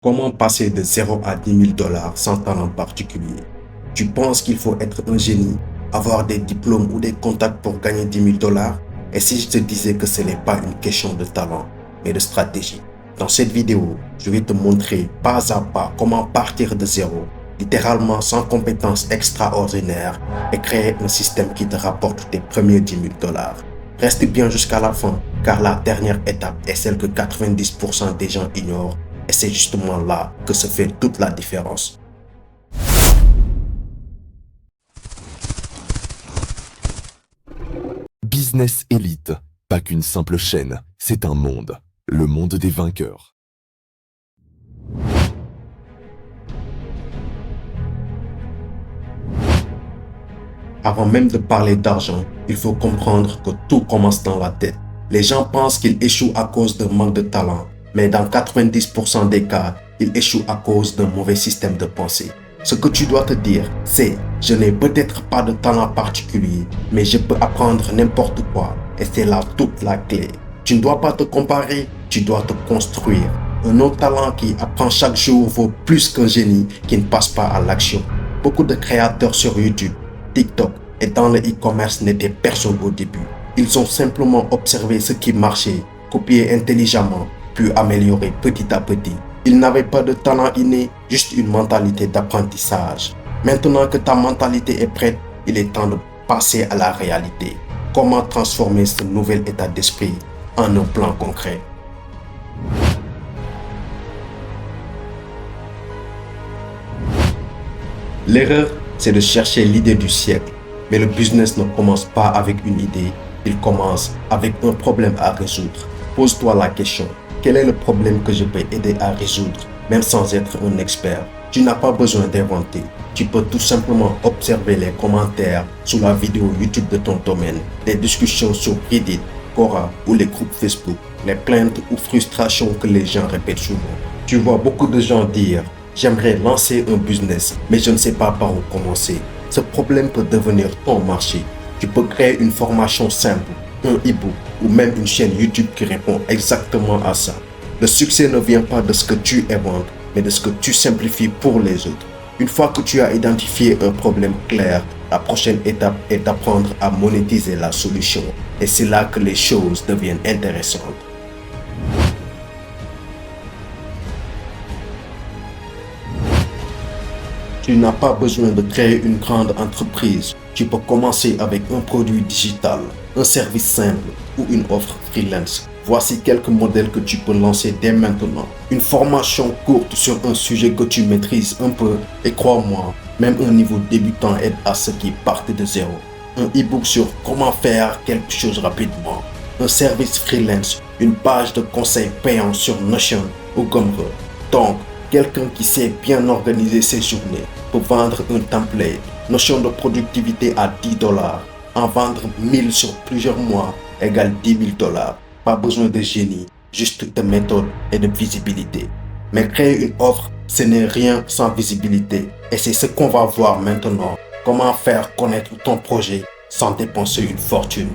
Comment passer de 0 à 10 000 dollars sans talent particulier? Tu penses qu'il faut être un génie, avoir des diplômes ou des contacts pour gagner 10 000 dollars? Et si je te disais que ce n'est pas une question de talent, mais de stratégie? Dans cette vidéo, je vais te montrer pas à pas comment partir de zéro, littéralement sans compétences extraordinaires, et créer un système qui te rapporte tes premiers 10 000 dollars. Reste bien jusqu'à la fin, car la dernière étape est celle que 90% des gens ignorent. Et c'est justement là que se fait toute la différence. Business Elite, pas qu'une simple chaîne, c'est un monde. Le monde des vainqueurs. Avant même de parler d'argent, il faut comprendre que tout commence dans la tête. Les gens pensent qu'ils échouent à cause d'un manque de talent, mais dans 90% des cas, ils échouent à cause d'un mauvais système de pensée. Ce que tu dois te dire, c'est « Je n'ai peut-être pas de talent particulier, mais je peux apprendre n'importe quoi. » Et c'est là toute la clé. Tu ne dois pas te comparer, tu dois te construire. Un autre talent qui apprend chaque jour vaut plus qu'un génie qui ne passe pas à l'action. Beaucoup de créateurs sur YouTube, TikTok et dans le e-commerce n'étaient personne au début. Ils ont simplement observé ce qui marchait, copié intelligemment, puis amélioré petit à petit. Ils n'avaient pas de talent inné, juste une mentalité d'apprentissage. Maintenant que ta mentalité est prête, il est temps de passer à la réalité. Comment transformer ce nouvel état d'esprit en un plan concret? L'erreur, c'est de chercher l'idée du siècle. Mais le business ne commence pas avec une idée, il commence avec un problème à résoudre. Pose-toi la question, quel est le problème que je peux aider à résoudre, même sans être un expert? Tu n'as pas besoin d'inventer. Tu peux tout simplement observer les commentaires sous la vidéo YouTube de ton domaine, les discussions sur Reddit, Quora ou les groupes Facebook, les plaintes ou frustrations que les gens répètent souvent. Tu vois beaucoup de gens dire « J'aimerais lancer un business, mais je ne sais pas par où commencer. » Ce problème peut devenir ton marché. Tu peux créer une formation simple, un e-book ou même une chaîne YouTube qui répond exactement à ça. Le succès ne vient pas de ce que tu inventes, mais de ce que tu simplifies pour les autres. Une fois que tu as identifié un problème clair, la prochaine étape est d'apprendre à monétiser la solution. Et c'est là que les choses deviennent intéressantes. Tu n'as pas besoin de créer une grande entreprise. Tu peux commencer avec un produit digital, un service simple ou une offre freelance. Voici quelques modèles que tu peux lancer dès maintenant. Une formation courte sur un sujet que tu maîtrises un peu et crois-moi, même un niveau débutant aide à ceux qui partent de zéro. Un e-book sur comment faire quelque chose rapidement. Un service freelance, une page de conseils payants sur Notion ou Gumroad. Donc, quelqu'un qui sait bien organiser ses journées peut vendre un template, notion de productivité à 10 dollars. En vendre 1000 sur plusieurs mois égale 10 000 dollars. Pas besoin de génie, juste de méthode et de visibilité. Mais créer une offre, ce n'est rien sans visibilité. Et c'est ce qu'on va voir maintenant. Comment faire connaître ton projet sans dépenser une fortune.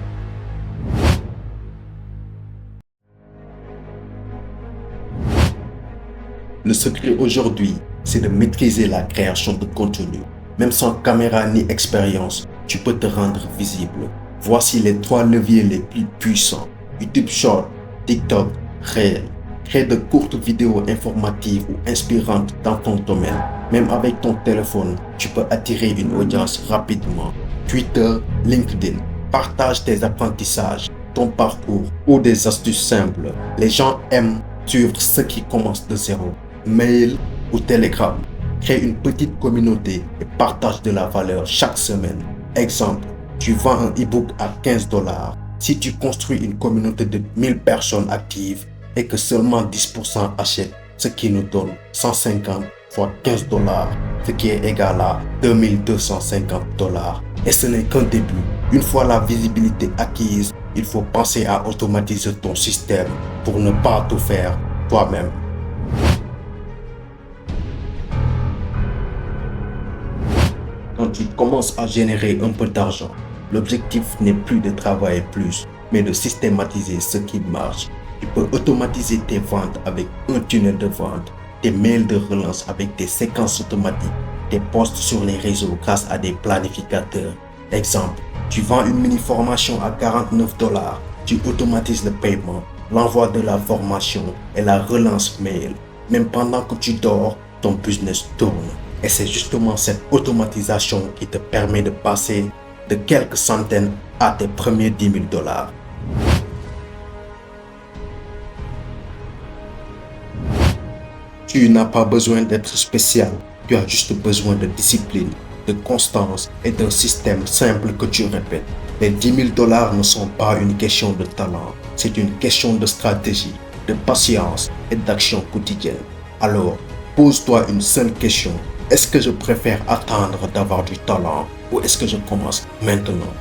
Le secret aujourd'hui, c'est de maîtriser la création de contenu. Même sans caméra ni expérience, tu peux te rendre visible. Voici les 3 leviers les plus puissants. YouTube Short, TikTok, Reel. Crée de courtes vidéos informatives ou inspirantes dans ton domaine. Même avec ton téléphone, tu peux attirer une audience rapidement. Twitter, LinkedIn. Partage tes apprentissages, ton parcours ou des astuces simples. Les gens aiment suivre ceux qui commencent de zéro. Mail ou Telegram. Crée une petite communauté et partage de la valeur chaque semaine. Exemple, tu vends un e-book à 15 dollars. Si tu construis une communauté de 1000 personnes actives et que seulement 10% achètent, ce qui nous donne 150 fois 15 dollars, ce qui est égal à 2250 dollars. Et ce n'est qu'un début. Une fois la visibilité acquise, il faut penser à automatiser ton système pour ne pas tout faire toi-même. Quand tu commences à générer un peu d'argent, l'objectif n'est plus de travailler plus, mais de systématiser ce qui marche. Tu peux automatiser tes ventes avec un tunnel de vente, tes mails de relance avec des séquences automatiques, des posts sur les réseaux grâce à des planificateurs. Exemple, tu vends une mini-formation à 49 $, tu automatises le paiement, l'envoi de la formation et la relance mail. Même pendant que tu dors, ton business tourne. Et c'est justement cette automatisation qui te permet de passer de quelques centaines à tes premiers 10 000 $. Tu n'as pas besoin d'être spécial, tu as juste besoin de discipline, de constance et d'un système simple que tu répètes. Les 10 000 $ ne sont pas une question de talent, c'est une question de stratégie, de patience et d'action quotidienne. Alors, pose-toi une seule question. Est-ce que je préfère attendre d'avoir du talent ou est-ce que je commence maintenant?